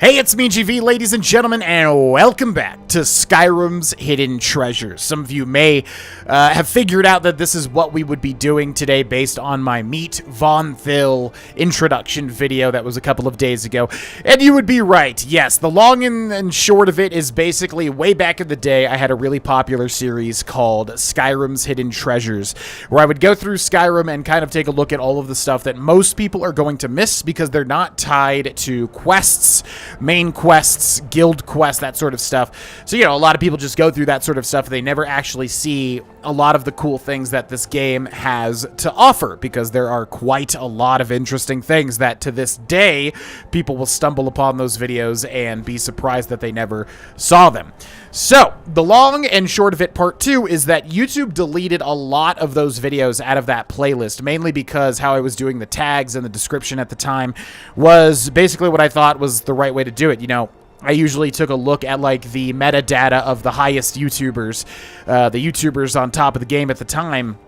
Hey, it's me, GV, ladies and gentlemen, and welcome back to Skyrim's Hidden Treasures. Some of you may have figured out that this is what we would be doing today based on my Meet Von Thill introduction video that was a couple of days ago. And you would be right. Yes, the long and short of it is basically way back in the day, I had a really popular series called Skyrim's Hidden Treasures, where I would go through Skyrim and kind of take a look at all of the stuff that most people are going to miss because they're not tied to quests, main quests, guild quests, that sort of stuff. So, you know, a lot of people just go through that sort of stuff. They never actually see a lot of the cool things that this game has to offer, because there are quite a lot of interesting things that to this day, people will stumble upon those videos and be surprised that they never saw them. So, the long and short of it, part 2, is that YouTube deleted a lot of those videos out of that playlist, mainly because how I was doing the tags and the description at the time was basically what I thought was the right way to do it. You know, I usually took a look at, like, the metadata of the highest YouTubers, the YouTubers on top of the game at the time,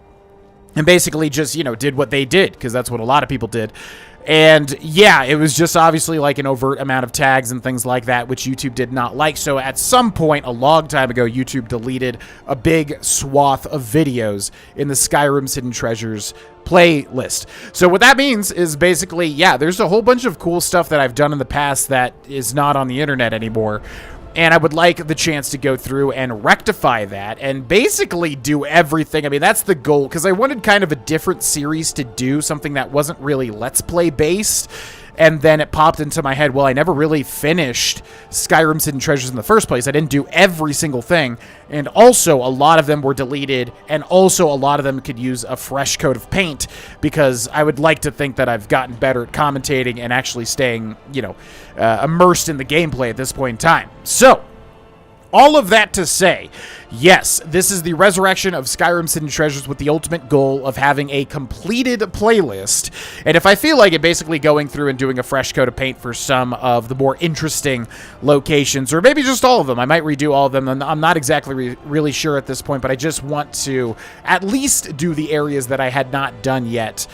and basically just, you know, did what they did, because that's what a lot of people did. And yeah, it was just obviously like an overt amount of tags and things like that, which YouTube did not like. So at some point, a long time ago, YouTube deleted a big swath of videos in the Skyrim's Hidden Treasures playlist. So what that means is basically, yeah, there's a whole bunch of cool stuff that I've done in the past that is not on the internet anymore. And I would like the chance to go through and rectify that and basically do everything. I mean, that's the goal, because I wanted kind of a different series to do, something that wasn't really Let's Play based. And then it popped into my head, well, I never really finished Skyrim's Hidden Treasures in the first place. I didn't do every single thing. And also, a lot of them were deleted. And also, a lot of them could use a fresh coat of paint, because I would like to think that I've gotten better at commentating and actually staying, you know, immersed in the gameplay at this point in time. So, all of that to say, yes, this is the resurrection of Skyrim's Hidden Treasures with the ultimate goal of having a completed playlist. And if I feel like it, basically going through and doing a fresh coat of paint for some of the more interesting locations, or maybe just all of them. I might redo all of them. I'm not exactly really sure at this point, but I just want to at least do the areas that I had not done yet,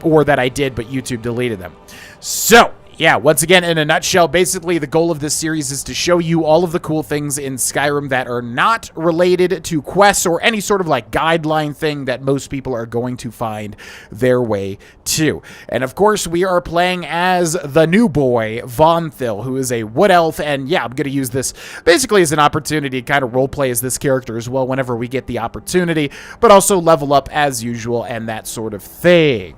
or that I did, but YouTube deleted them. So, yeah, once again, in a nutshell, basically the goal of this series is to show you all of the cool things in Skyrim that are not related to quests or any sort of like guideline thing that most people are going to find their way to. And of course, we are playing as the new boy, Von Thill, who is a wood elf. And yeah, I'm going to use this basically as an opportunity to kind of roleplay as this character as well whenever we get the opportunity, but also level up as usual and that sort of thing.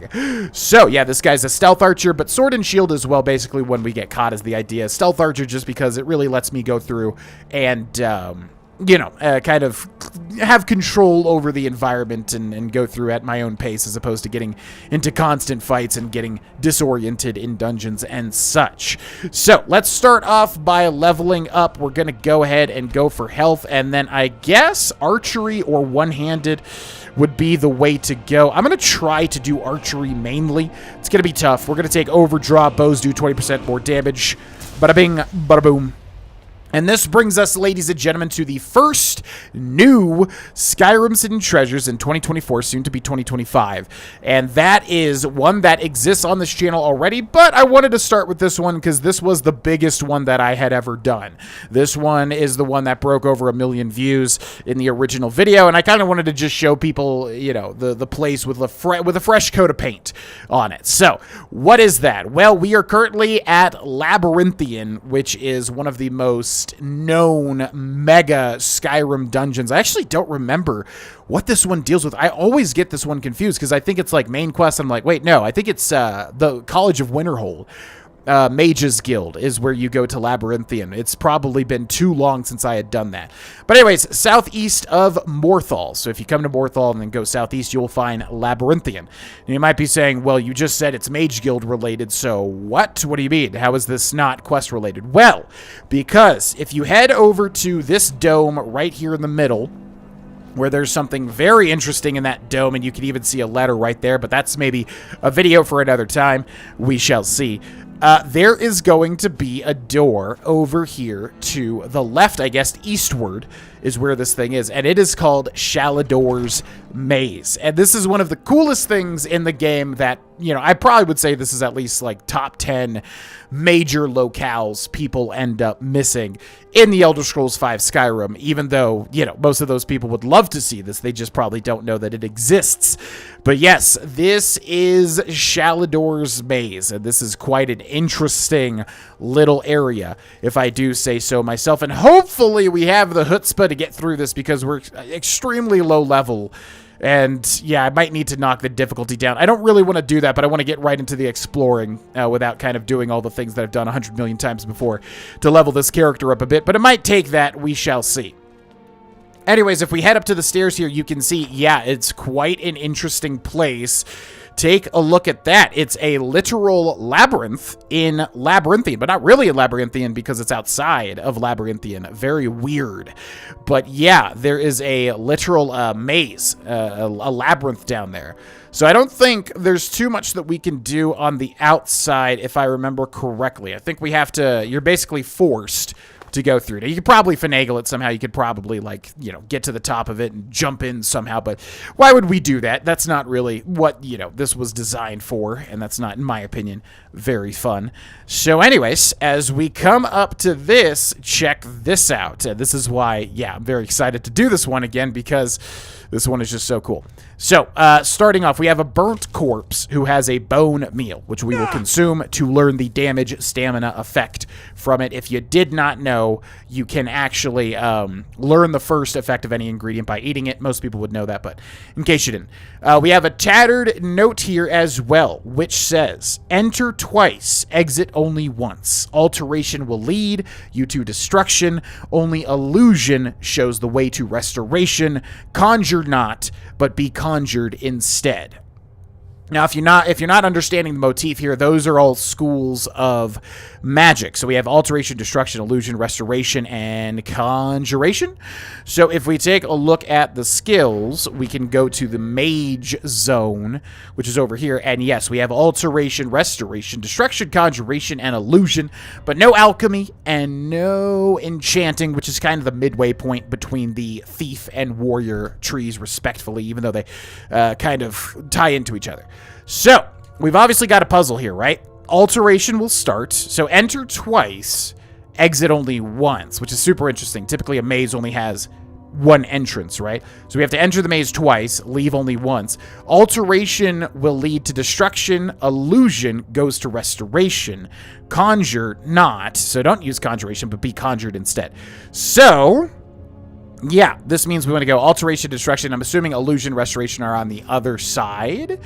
So yeah, this guy's a stealth archer, but sword and shield as well. Basically, when we get caught is the idea. Stealth archer just because it really lets me go through and, you know, kind of have control over the environment and go through at my own pace, as opposed to getting into constant fights and getting disoriented in dungeons and such. So let's start off by leveling up. We're going to go ahead and go for health, and then I guess archery or one-handed would be the way to go. I'm going to try to do archery mainly. It's going to be tough. We're going to take overdraw. Bows do 20% more damage. Bada bing, bada boom. And this brings us, ladies and gentlemen, to the first new Skyrim's Hidden Treasures in 2024, soon to be 2025. And that is one that exists on this channel already, but I wanted to start with this one because this was the biggest one that I had ever done. This one is the one that broke over 1 million views in the original video, and I kind of wanted to just show people, you know, the place with a fresh coat of paint on it. So, what is that? Well, we are currently at Labyrinthian, which is one of the most known mega Skyrim dungeons. I actually don't remember what this one deals with. I always get this one confused because I think it's like main quest. I'm like, wait, no, I think it's the College of Winterhold. Mages Guild is where you go to Labyrinthian. It's probably been too long since I had done that. But anyways, southeast of Morthal. So if you come to Morthal and then go southeast, you'll find Labyrinthian. And you might be saying, well, you just said it's Mage Guild related, so what? What do you mean? How is this not quest related? Well, because if you head over to this dome right here in the middle, where there's something very interesting in that dome, and you can even see a letter right there, but that's maybe a video for another time. We shall see. There is going to be a door over here to the left, I guess, eastward is where this thing is, and it is called Shalidor's Maze. And this is one of the coolest things in the game that, you know, I probably would say this is at least like top 10 major locales people end up missing in the Elder Scrolls V Skyrim, even though, you know, most of those people would love to see this. They just probably don't know that it exists. But yes, this is Shalidor's Maze, and this is quite an interesting little area, if I do say so myself. And hopefully we have the chutzpah to get through this, because we're extremely low level. And yeah, I might need to knock the difficulty down. I don't really want to do that, but I want to get right into the exploring without kind of doing all the things that I've done 100 million times before to level this character up a bit. But it might take that. We shall see. Anyways, if we head up to the stairs here, you can see, yeah, it's quite an interesting place. Take a look at that. It's a literal labyrinth in Labyrinthian, but not really a Labyrinthian because it's outside of Labyrinthian. Very weird. But yeah, there is a literal maze, a labyrinth down there. So I don't think there's too much that we can do on the outside, if I remember correctly. I think we have to, you're basically forced to go through it. You could probably finagle it somehow. You could probably, like, you know, get to the top of it and jump in somehow, but why would we do that? That's not really what, you know, this was designed for, and that's not, in my opinion, very fun. So anyways, as we come up to this, check this out. This is why, yeah, I'm very excited to do this one again, because this one is just so cool. So, starting off, we have a burnt corpse who has a bone meal, which we will consume to learn the damage stamina effect from it. If you did not know, you can actually learn the first effect of any ingredient by eating it. Most people would know that, but in case you didn't. We have a tattered note here as well, which says, enter twice, exit only once. Alteration will lead you to destruction. Only illusion shows the way to restoration. Conjure not, but be conjured instead. Now, if you're not understanding the motif here, those are all schools of magic. So we have alteration, destruction, illusion, restoration, and conjuration. So if we take a look at the skills, we can go to the mage zone, which is over here. And yes, we have alteration, restoration, destruction, conjuration, and illusion, but no alchemy and no enchanting, which is kind of the midway point between the thief and warrior trees, respectfully, even though they kind of tie into each other. So, we've obviously got a puzzle here, right? Alteration will start. So, enter twice, exit only once, which is super interesting. Typically, a maze only has one entrance, right? So, we have to enter the maze twice, leave only once. Alteration will lead to destruction. Illusion goes to restoration. Conjure not. So, don't use conjuration, but be conjured instead. So, yeah, this means we want to go alteration, destruction. I'm assuming illusion, restoration are on the other side,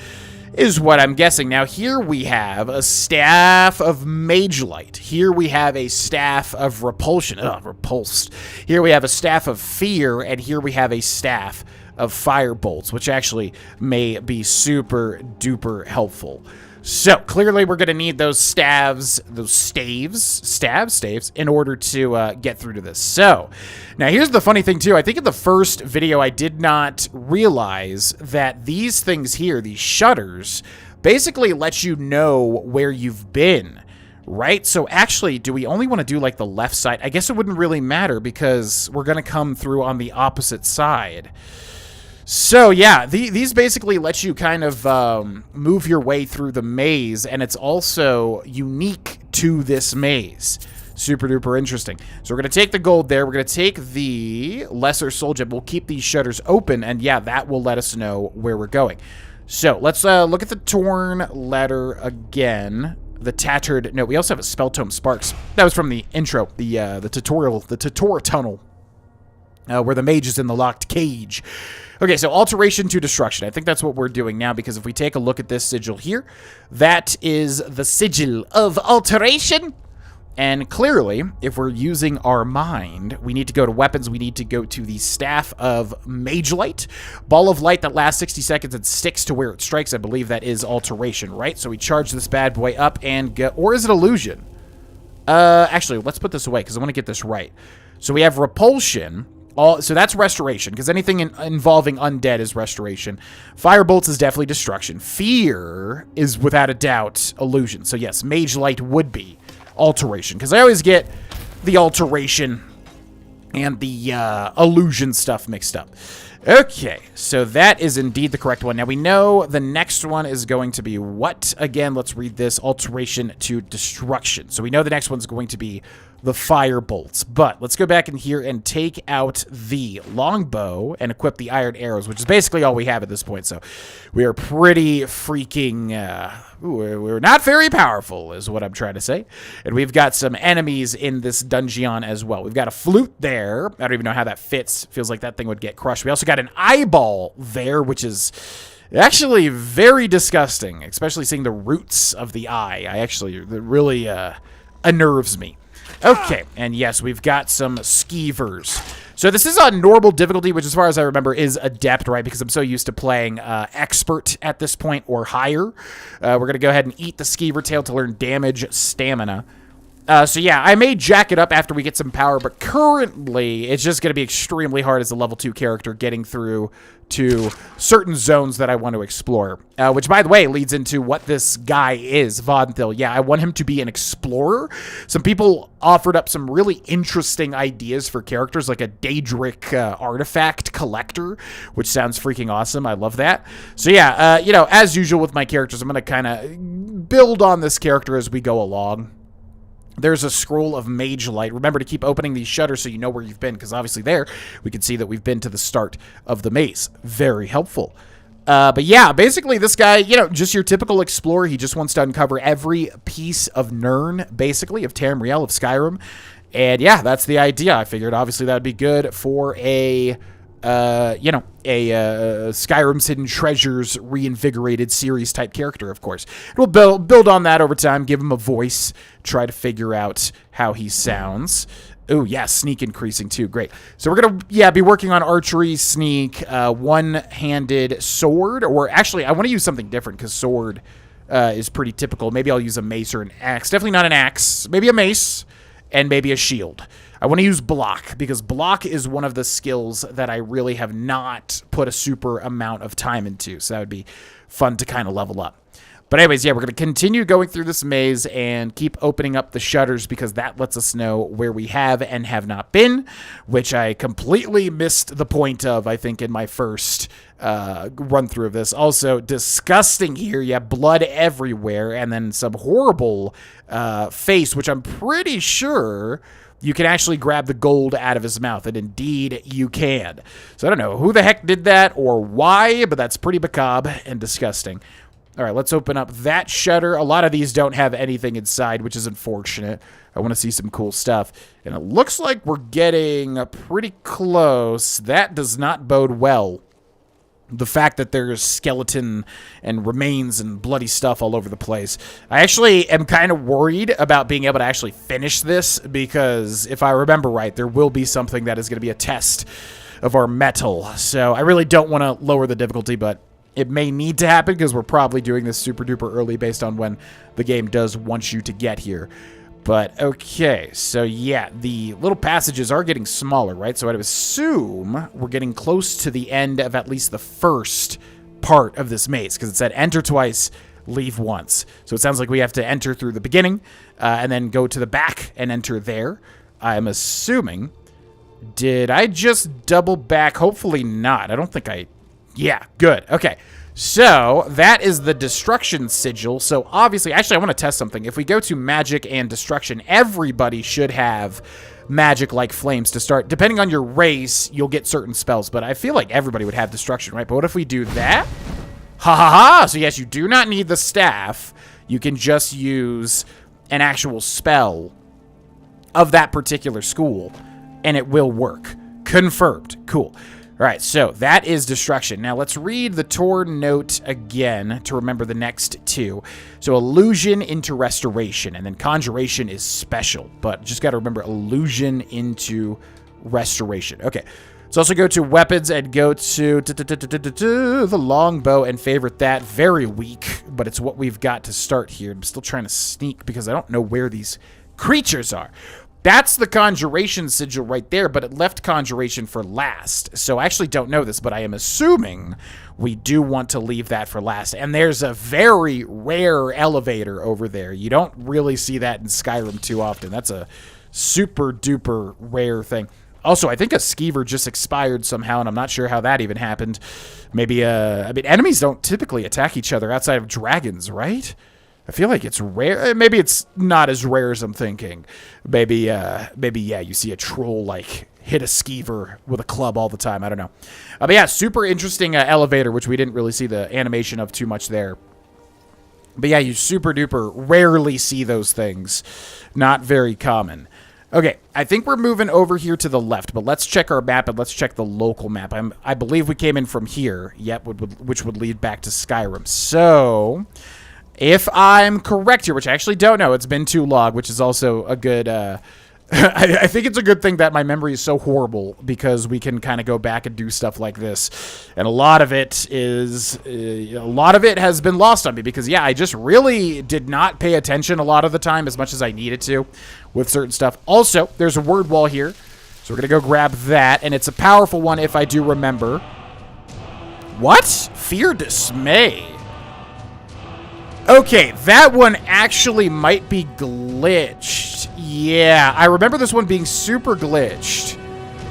is what I'm guessing. Now, here we have a staff of mage light. Here we have a staff of repulsion. Repulsed. Here we have a staff of fear, and here we have a staff of fire bolts, which actually may be super duper helpful. So, clearly we're going to need those staves, in order to get through to this. So, now here's the funny thing too. I think in the first video I did not realize that these things here, these shutters, basically let you know where you've been, right? So actually, do we only want to do like the left side? I guess it wouldn't really matter because we're going to come through on the opposite side. So, yeah, these basically let you kind of move your way through the maze, and it's also unique to this maze. Super duper interesting. So we're going to take the gold there. We're going to take the lesser soul gem. We'll keep these shutters open, and yeah, that will let us know where we're going. So let's look at the torn letter again. The tattered... No, we also have a spell tome sparks. That was from the intro, the tutorial, the tutorial tunnel, where the mage is in the locked cage. Okay, so alteration to destruction. I think that's what we're doing now, because if we take a look at this sigil here, that is the sigil of alteration. And clearly, if we're using our mind, we need to go to weapons. We need to go to the staff of mage light. Ball of light that lasts 60 seconds and sticks to where it strikes. I believe that is alteration, right? So we charge this bad boy up and go... Or is it illusion? Actually, let's put this away, because I want to get this right. So we have repulsion... So that's restoration, because anything involving undead is restoration. Firebolts is definitely destruction. Fear is, without a doubt, illusion. So yes, mage light would be alteration, because I always get the alteration and the illusion stuff mixed up. Okay, so that is indeed the correct one. Now we know the next one is going to be what? Again, let's read this. Alteration to destruction. So we know the next one's going to be the fire bolts. But let's go back in here and take out the longbow and equip the iron arrows, which is basically all we have at this point. So we are pretty freaking... we're not very powerful, is what I'm trying to say. And we've got some enemies in this dungeon as well. We've got a flute there. I don't even know how that fits. Feels like that thing would get crushed. We also got an eyeball there, which is actually very disgusting, especially seeing the roots of the eye. It really unnerves me. Okay, and yes, we've got some skeevers. So this is on normal difficulty, which as far as I remember is adept, right? Because I'm so used to playing expert at this point or higher. We're going to go ahead and eat the skeever tail to learn damage, stamina. So yeah, I may jack it up after we get some power, but currently it's just going to be extremely hard as a level 2 character getting through to certain zones that I want to explore. Which, by the way, leads into what this guy is, Vonthil. Yeah, I want him to be an explorer. Some people offered up some really interesting ideas for characters, like a Daedric artifact collector, which sounds freaking awesome. I love that. So yeah, you know, as usual with my characters, I'm going to kind of build on this character as we go along. There's a scroll of mage light. Remember to keep opening these shutters so you know where you've been, because obviously there we can see that we've been to the start of the maze. Very helpful. But yeah, basically this guy, you know, just your typical explorer. He just wants to uncover every piece of Nirn, basically, of Tamriel, of Skyrim. And yeah, that's the idea. I figured obviously that would be good for a... you know, a Skyrim's Hidden Treasures reinvigorated series type character, of course. We'll build on that over time, give him a voice, try to figure out how he sounds. Oh, yeah, sneak increasing too. Great. So we're going to, yeah, be working on archery, sneak, one-handed sword, or actually, I want to use something different because sword is pretty typical. Maybe I'll use a mace or an axe. Definitely not an axe. Maybe a mace and maybe a shield. I want to use block, because block is one of the skills that I really have not put a super amount of time into, so that would be fun to kind of level up. But anyways, yeah, we're going to continue going through this maze and keep opening up the shutters, because that lets us know where we have and have not been, which I completely missed the point of, I think, in my first run-through of this. Also, disgusting here. Yeah, blood everywhere, and then some horrible face, which I'm pretty sure... you can actually grab the gold out of his mouth, and indeed you can. So I don't know who the heck did that or why, but that's pretty macabre and disgusting. All right, let's open up that shutter. A lot of these don't have anything inside, which is unfortunate. I want to see some cool stuff. And it looks like we're getting pretty close. That does not bode well. The fact that there's skeleton and remains and bloody stuff all over the place. I actually am kind of worried about being able to actually finish this, because if I remember right, there will be something that is going to be a test of our metal. So I really don't want to lower the difficulty, but it may need to happen because we're probably doing this super duper early based on when the game does want you to get here. But, okay, so yeah, the little passages are getting smaller, right? So I'd assume we're getting close to the end of at least the first part of this maze, because it said enter twice, leave once. So it sounds like we have to enter through the beginning, and then go to the back and enter there. I'm assuming. Did I just double back? Hopefully not. I don't think I... yeah, good. Okay. So, that is the destruction sigil. So, obviously, actually, I want to test something. If we go to magic and destruction, everybody should have magic-like flames to start. Depending on your race, you'll get certain spells, but I feel like everybody would have destruction, right? But what if we do that? Ha ha ha! So, yes, you do not need the staff. You can just use an actual spell of that particular school, and it will work. Confirmed. Cool. All right, so that is destruction. Now let's read the torn note again to remember the next two. So illusion into restoration, and then conjuration is special, but just got to remember illusion into restoration. Okay, let's also go to weapons and go to the longbow and favorite that. Very weak, but it's what we've got to start here. I'm still trying to sneak because I don't know where these creatures are. That's the conjuration sigil right there, but it left conjuration for last. So I actually don't know this, but I am assuming we do want to leave that for last. And there's a very rare elevator over there. You don't really see that in Skyrim too often. That's a super duper rare thing. Also, I think a skeever just expired somehow, and I'm not sure how that even happened. Maybe, I mean, enemies don't typically attack each other outside of dragons, right? I feel like it's rare. Maybe it's not as rare as I'm thinking. Maybe, yeah, you see a troll, like, hit a skeever with a club all the time. I don't know. But yeah, super interesting elevator, which we didn't really see the animation of too much there. But yeah, you super duper rarely see those things. Not very common. Okay, I think we're moving over here to the left, but let's check our map and let's check the local map. I believe we came in from here, yep, which would lead back to Skyrim. So, if I'm correct here, which I actually don't know, it's been too long, which is also a good, I think it's a good thing that my memory is so horrible because we can kind of go back and do stuff like this. And a lot of it has been lost on me because, yeah, I just really did not pay attention a lot of the time as much as I needed to with certain stuff. Also, there's a word wall here, so we're going to go grab that, and it's a powerful one if I do remember. What? Fear dismay. Okay, that one actually might be glitched. Yeah, I remember this one being super glitched.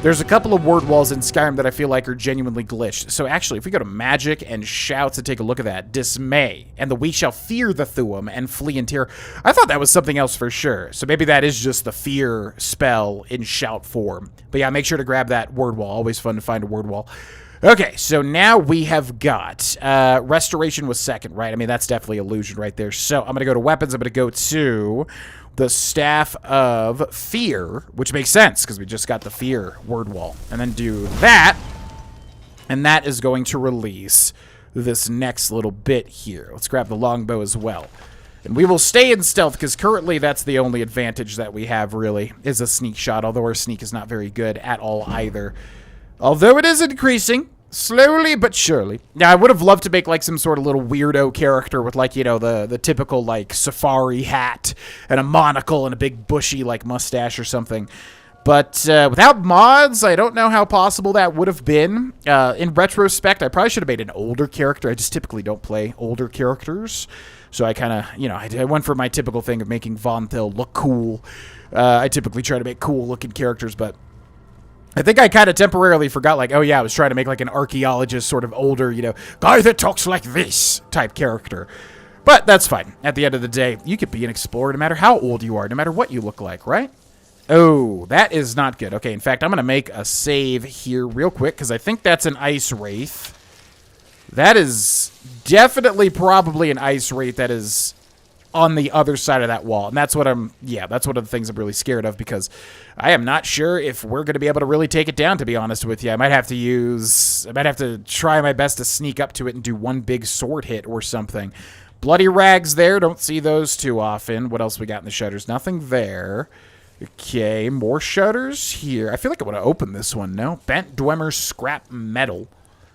There's a couple of word walls in Skyrim that I feel like are genuinely glitched. So actually, if we go to Magic and Shouts and take a look at that, Dismay, and the We Shall Fear the Thuum and Flee in Terror. I thought that was something else for sure. So maybe that is just the Fear spell in Shout form. But yeah, make sure to grab that word wall. Always fun to find a word wall. Okay, so now we have got, Restoration was second, right? I mean, that's definitely Illusion right there. So I'm going to go to Weapons. I'm going to go to the Staff of Fear, which makes sense because we just got the Fear word wall. And then do that, and that is going to release this next little bit here. Let's grab the longbow as well. And we will stay in stealth because currently that's the only advantage that we have, really, is a sneak shot, although our sneak is not very good at all either. Although it is increasing, slowly but surely. Now, I would have loved to make, like, some sort of little weirdo character with, like, you know, the typical, like, safari hat and a monocle and a big bushy, like, mustache or something. But without mods, I don't know how possible that would have been. In retrospect, I probably should have made an older character. I just typically don't play older characters. So I kind of, you know, I went for my typical thing of making Vonthil look cool. I typically try to make cool-looking characters, but I think I kind of temporarily forgot, like, oh yeah, I was trying to make like an archaeologist sort of older, you know, guy that talks like this type character. But that's fine. At the end of the day, you could be an explorer no matter how old you are, no matter what you look like, right? Oh, that is not good. Okay, in fact, I'm going to make a save here real quick because I think that's an Ice Wraith. That is definitely probably an Ice Wraith that is on the other side of that wall. And that's what that's one of the things I'm really scared of because I am not sure if we're going to be able to really take it down, to be honest with you. I might have to try my best to sneak up to it and do one big sword hit or something. Bloody rags there. Don't see those too often. What else we got in the shutters? Nothing there. Okay, more shutters here. I feel like I want to open this one, no? Bent Dwemer scrap metal.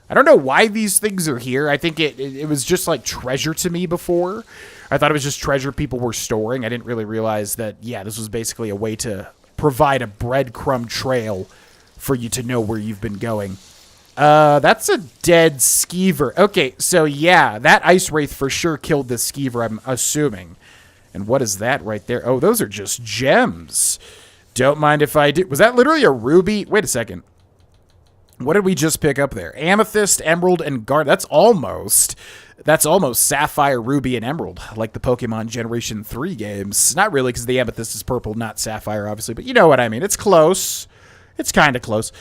I don't know why these things are here. I think it was just like treasure to me before. I thought it was just treasure people were storing. I didn't really realize that, yeah, this was basically a way to provide a breadcrumb trail for you to know where you've been going. That's a dead skeever. Okay, so yeah, that Ice Wraith for sure killed this skeever, I'm assuming. And what is that right there? Oh, those are just gems. Don't mind if I do. Was that literally a ruby? Wait a second. What did we just pick up there? Amethyst, emerald, and garnet. That's almost sapphire, ruby, and emerald, like the Pokemon Generation 3 games. Not really, because the amethyst is purple, not sapphire, obviously. But you know what I mean. It's close. It's kind of close.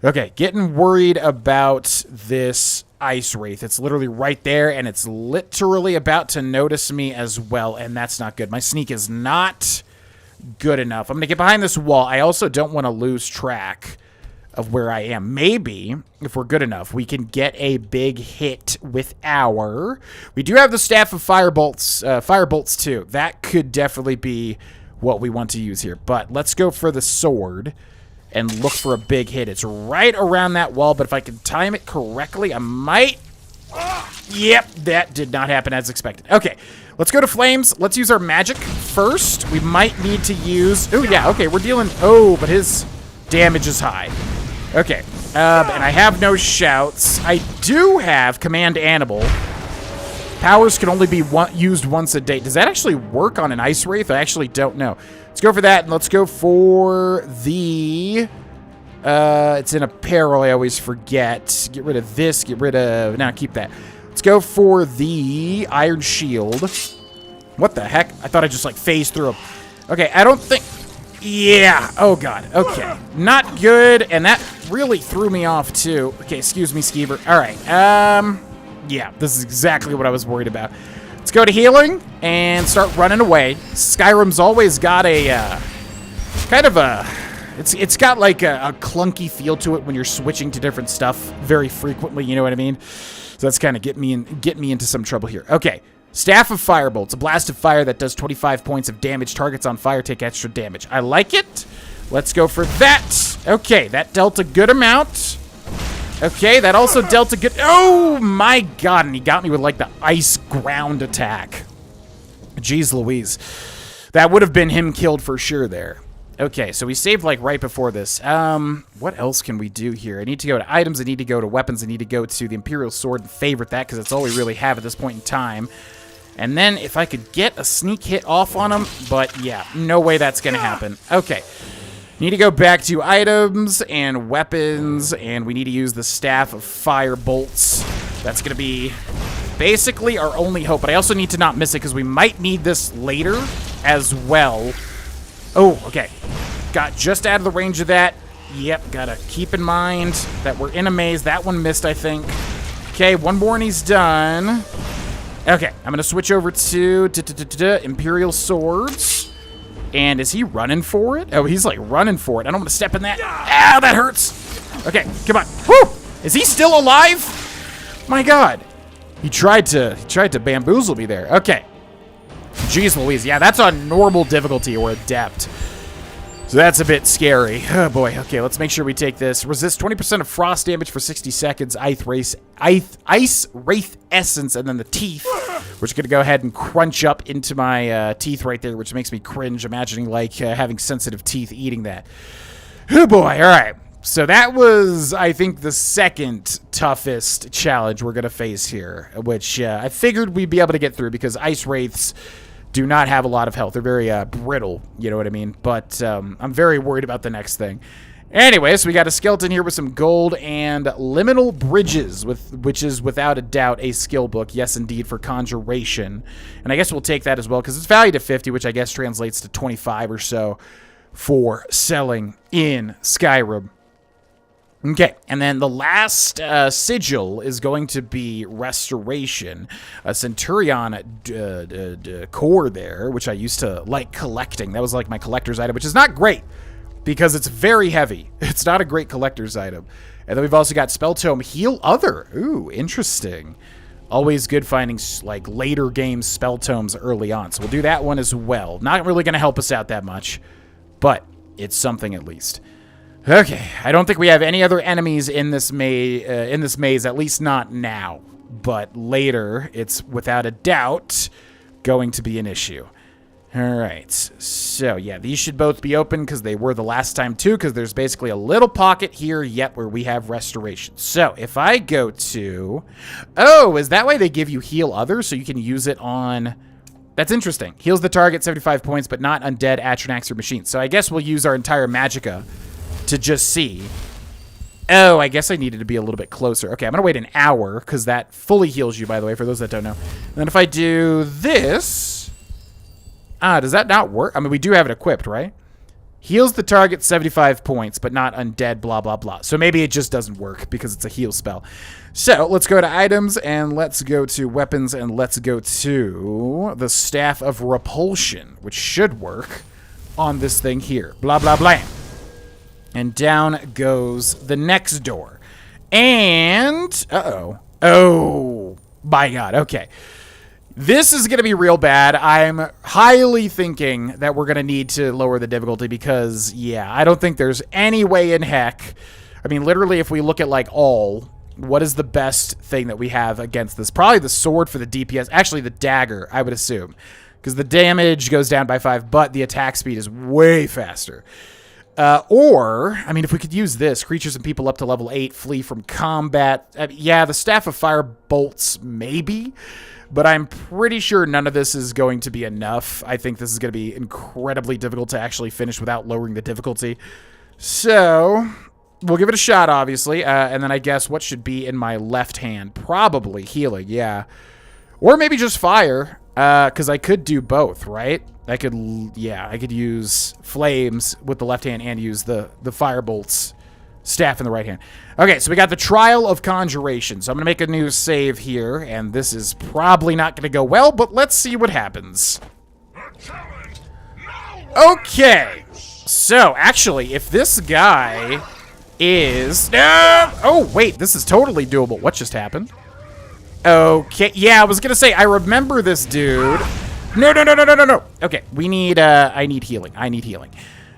Okay, getting worried about this Ice Wraith. It's literally right there, and it's literally about to notice me as well, and that's not good. My sneak is not good enough. I'm going to get behind this wall. I also don't want to lose track of where I am. Maybe, if we're good enough, we can get a big hit with our... We do have the Staff of Firebolts too. That could definitely be what we want to use here. But let's go for the sword and look for a big hit. It's right around that wall, but if I can time it correctly, I might... Yep, that did not happen as expected. Okay, let's go to flames. Let's use our magic first. We might need to use... Oh, yeah, okay, we're dealing... Oh, but his damage is high. Okay, and I have no shouts. I do have Command Animal. Powers can only be used once a day. Does that actually work on an Ice Wraith? I actually don't know. Let's go for that, and let's go for the It's in apparel, I always forget. Get rid of this, get rid of... Nah, keep that. Let's go for the iron shield. What the heck? I thought I just, like, phased through him. Okay, I don't think... Yeah. Oh, God. Okay. Not good, and that really threw me off, too. Okay, excuse me, Skeever. All right. Yeah, this is exactly what I was worried about. Let's go to healing and start running away. Skyrim's always got a, kind of a... It's got, like, a clunky feel to it when you're switching to different stuff very frequently, you know what I mean? So that's kind of get me into some trouble here. Okay. Staff of Firebolt. It's a blast of fire that does 25 points of damage. Targets on fire take extra damage. I like it. Let's go for that. Okay, that dealt a good amount. Okay, that also dealt a good... Oh, my God. And he got me with, like, the ice ground attack. Jeez Louise. That would have been him killed for sure there. Okay, so we saved, like, right before this. What else can we do here? I need to go to items. I need to go to weapons. I need to go to the Imperial Sword and favorite that because that's all we really have at this point in time. And then if I could get a sneak hit off on him, but yeah, no way that's going to happen. Okay. Need to go back to items and weapons, and we need to use the Staff of Fire Bolts. That's going to be basically our only hope, but I also need to not miss it because we might need this later as well. Oh, okay. Got just out of the range of that. Yep, gotta keep in mind that we're in a maze. That one missed, I think. Okay, one more and he's done. Okay, I'm gonna switch over to Imperial Swords. And is he running for it? Oh, he's like running for it. I don't want to step in that. Ow, that hurts. Okay, come on. Woo! Is he still alive? My God. He tried to bamboozle me there. Okay. Jeez Louise. Yeah, that's on normal difficulty or adept. So that's a bit scary. Oh, boy. Okay, let's make sure we take this. Resist 20% of frost damage for 60 seconds. Ice Wraith Essence, and then the teeth. We're just going to go ahead and crunch up into my teeth right there, which makes me cringe imagining, like, having sensitive teeth eating that. Oh, boy. All right. So that was, I think, the second toughest challenge we're going to face here, which I figured we'd be able to get through because Ice Wraiths do not have a lot of health. They're very brittle, you know what I mean? But I'm very worried about the next thing. Anyways, we got a skeleton here with some gold and Liminal Bridges, which is without a doubt a skill book. Yes, indeed, for Conjuration. And I guess we'll take that as well because it's valued at 50, which I guess translates to 25 or so for selling in Skyrim. Okay, and then the last sigil is going to be Restoration, a Centurion core there, which I used to like collecting. That was like my collector's item, which is not great because it's very heavy. It's not a great collector's item. And then we've also got Spell Tome Heal Other. Ooh, interesting. Always good finding like later game Spell Tomes early on. So we'll do that one as well. Not really going to help us out that much, but it's something at least. Okay, I don't think we have any other enemies in this maze, at least not now. But later, it's without a doubt going to be an issue. All right, so yeah, these should both be open because they were the last time too, because there's basically a little pocket here yet where we have Restoration. So if I go to... Oh, is that why they give you Heal Others so you can use it on... That's interesting. Heals the target 75 points, but not undead, Atranax, or machines. So I guess we'll use our entire Magicka to just see. Oh, I guess I needed to be a little bit closer. Okay, I'm going to wait an hour because that fully heals you, by the way, for those that don't know. And then if I do this... does that not work? I mean, we do have it equipped, right? Heals the target 75 points, but not undead, blah, blah, blah. So maybe it just doesn't work because it's a heal spell. So let's go to items, and let's go to weapons, and let's go to the Staff of Repulsion, which should work on this thing here. Blah, blah, blah. And down goes the next door. And... Uh-oh. Oh, my God. Okay. This is going to be real bad. I'm highly thinking that we're going to need to lower the difficulty because, yeah, I don't think there's any way in heck. I mean, literally, if we look at, like, all, what is the best thing that we have against this? Probably the sword for the DPS. Actually, the dagger, I would assume. Because the damage goes down by 5, but the attack speed is way faster. Or, I mean, if we could use this, creatures and people up to level 8 flee from combat. Yeah, the Staff of Fire Bolts, maybe. But I'm pretty sure none of this is going to be enough. I think this is going to be incredibly difficult to actually finish without lowering the difficulty. So, we'll give it a shot, obviously. And then I guess what should be in my left hand? Probably healing, yeah. Or maybe just fire, because I could do both, right? I could use flames with the left hand and use the firebolts staff in the right hand. Okay, so we got the Trial of Conjuration. So I'm going to make a new save here, and this is probably not going to go well, but let's see what happens. Okay, so actually, if this guy is... oh, wait, this is totally doable. What just happened? Okay, yeah, I was going to say, I remember this dude. No. Okay, we need, I need healing.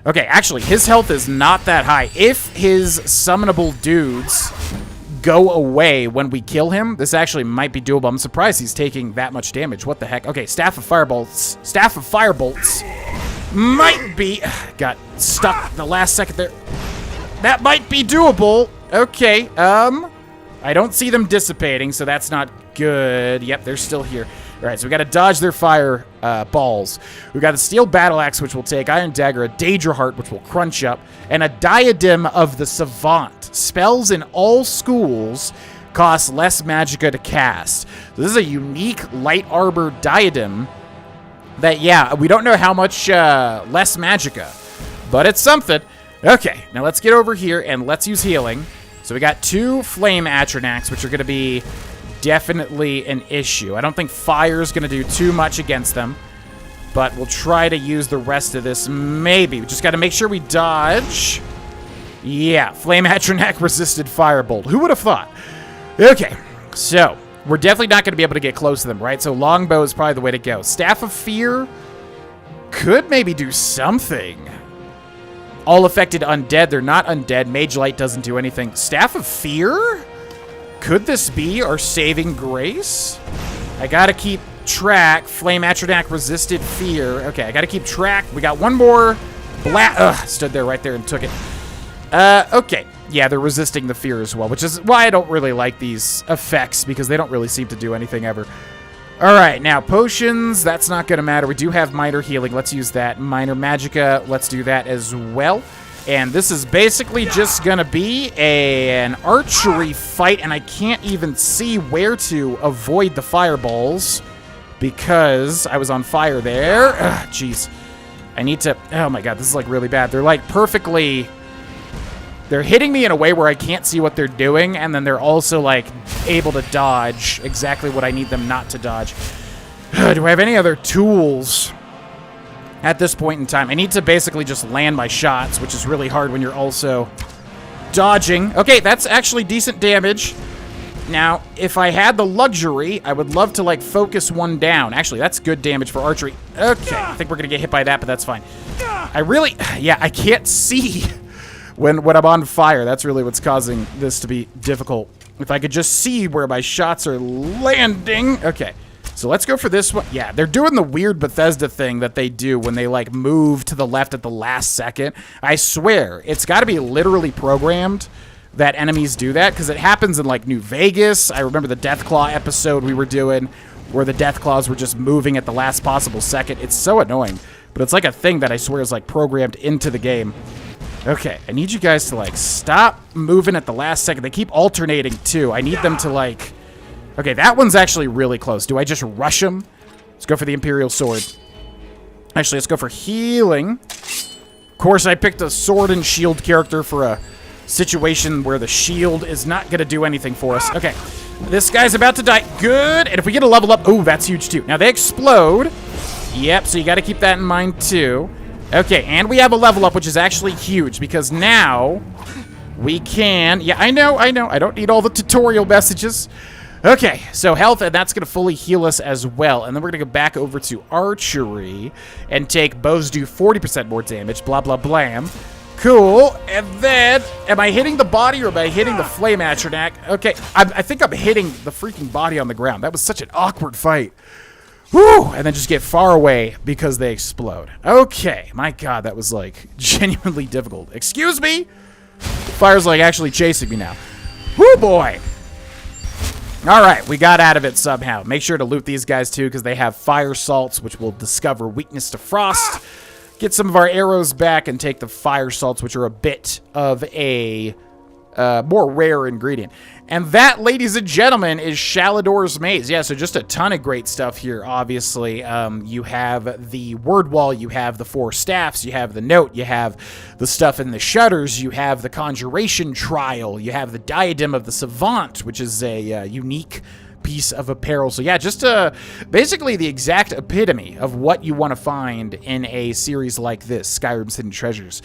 Okay, actually, his health is not that high. If his summonable dudes go away when we kill him, this actually might be doable. I'm surprised he's taking that much damage. What the heck? Okay, Staff of Firebolts might be... Got stuck the last second there. That might be doable. Okay, I don't see them dissipating, so that's not good. Yep, they're still here. All right, so we got to dodge their fire balls. We got a Steel Battle Axe, which will take Iron Dagger, a Daedra Heart, which will crunch up, and a Diadem of the Savant. Spells in all schools cost less magicka to cast. So this is a unique light arbor diadem that, yeah, we don't know how much less magicka, but it's something. Okay, now let's get over here and let's use healing. So we got 2 Flame Atronachs, which are going to be definitely an issue. I don't think fire is going to do too much against them, but we'll try to use the rest of this. Maybe. We just got to make sure we dodge. Yeah, Flame Atronach resisted Firebolt. Who would have thought? Okay, so we're definitely not going to be able to get close to them, right? So Longbow is probably the way to go. Staff of Fear could maybe do something. All affected undead. They're not undead. Mage Light doesn't do anything. Staff of Fear? Could this be our saving grace? I gotta keep track. Flame Atronach resisted fear. Okay, I gotta keep track. We got one more. Stood there right there and took it. Okay. Yeah, they're resisting the fear as well, which is why I don't really like these effects, because they don't really seem to do anything ever. All right, now potions, that's not gonna matter. We do have minor healing. Let's use that. Minor magicka, let's do that as well. And this is basically just gonna be an archery fight, and I can't even see where to avoid the fireballs because I was on fire there. Jeez. I need to... Oh my god, this is like really bad. They're like perfectly... They're hitting me in a way where I can't see what they're doing, and then they're also like able to dodge exactly what I need them not to dodge. Do I have any other tools? At this point in time, I need to basically just land my shots, which is really hard when you're also dodging. Okay, that's actually decent damage. Now, if I had the luxury, I would love to, like, focus one down. Actually, that's good damage for archery. Okay, I think we're going to get hit by that, but that's fine. I really... Yeah, I can't see when I'm on fire. That's really what's causing this to be difficult. If I could just see where my shots are landing. Okay. So let's go for this one. Yeah, they're doing the weird Bethesda thing that they do when they, like, move to the left at the last second. I swear, it's got to be literally programmed that enemies do that, because it happens in, like, New Vegas. I remember the Deathclaw episode we were doing where the Deathclaws were just moving at the last possible second. It's so annoying, but it's like a thing that I swear is, like, programmed into the game. Okay, I need you guys to, like, stop moving at the last second. They keep alternating, too. I need them to, like... Okay, that one's actually really close. Do I just rush him? Let's go for the Imperial Sword. Actually, let's go for healing. Of course, I picked a sword and shield character for a situation where the shield is not going to do anything for us. Okay, this guy's about to die. Good. And if we get a level up... Ooh, that's huge, too. Now, they explode. Yep, so you got to keep that in mind, too. Okay, and we have a level up, which is actually huge, because now we can... Yeah, I know. I don't need all the tutorial messages. Okay, so health, and that's going to fully heal us as well. And then we're going to go back over to archery and take bows do 40% more damage, blah, blah, blam. Cool. And then, am I hitting the body or am I hitting the Flame Atronach? Okay, I think I'm hitting the freaking body on the ground. That was such an awkward fight. Woo! And then just get far away because they explode. Okay, my god, that was, like, genuinely difficult. Excuse me? Fire's, like, actually chasing me now. Woo, boy! Alright, we got out of it somehow. Make sure to loot these guys too, because they have fire salts, which will discover weakness to frost. Get some of our arrows back and take the fire salts, which are a bit of a more rare ingredient. And that, ladies and gentlemen, is Shalidor's Maze. Yeah, so just a ton of great stuff here, obviously. You have the word wall, you have the 4 staffs, you have the note, you have the stuff in the shutters, you have the conjuration trial, you have the diadem of the savant, which is a unique piece of apparel. So yeah, just basically the exact epitome of what you want to find in a series like this, Skyrim's Hidden Treasures.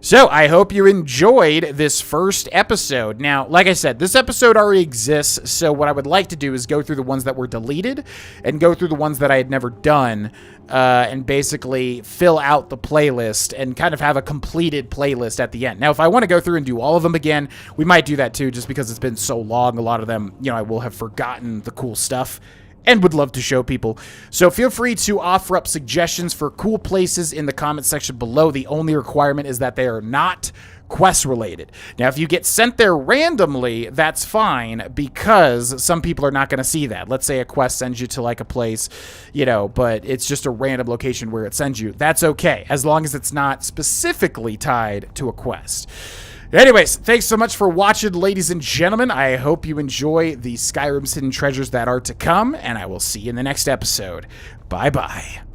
So I hope you enjoyed this first episode. Now, like I said, this episode already exists, so what I would like to do is go through the ones that were deleted and go through the ones that I had never done, and basically fill out the playlist and kind of have a completed playlist at the end. Now, if I want to go through and do all of them again, we might do that too, just because it's been so long. A lot of them, you know, I will have forgotten the cool stuff and would love to show people. So feel free to offer up suggestions for cool places in the comment section below. The only requirement is that they are not quest related. Now, if you get sent there randomly, that's fine, because some people are not going to see that. Let's say a quest sends you to like a place, you know, but it's just a random location where it sends you. That's okay, as long as it's not specifically tied to a quest. Anyways, thanks so much for watching, ladies and gentlemen. I hope you enjoy the Skyrim's Hidden Treasures that are to come, and I will see you in the next episode. Bye-bye.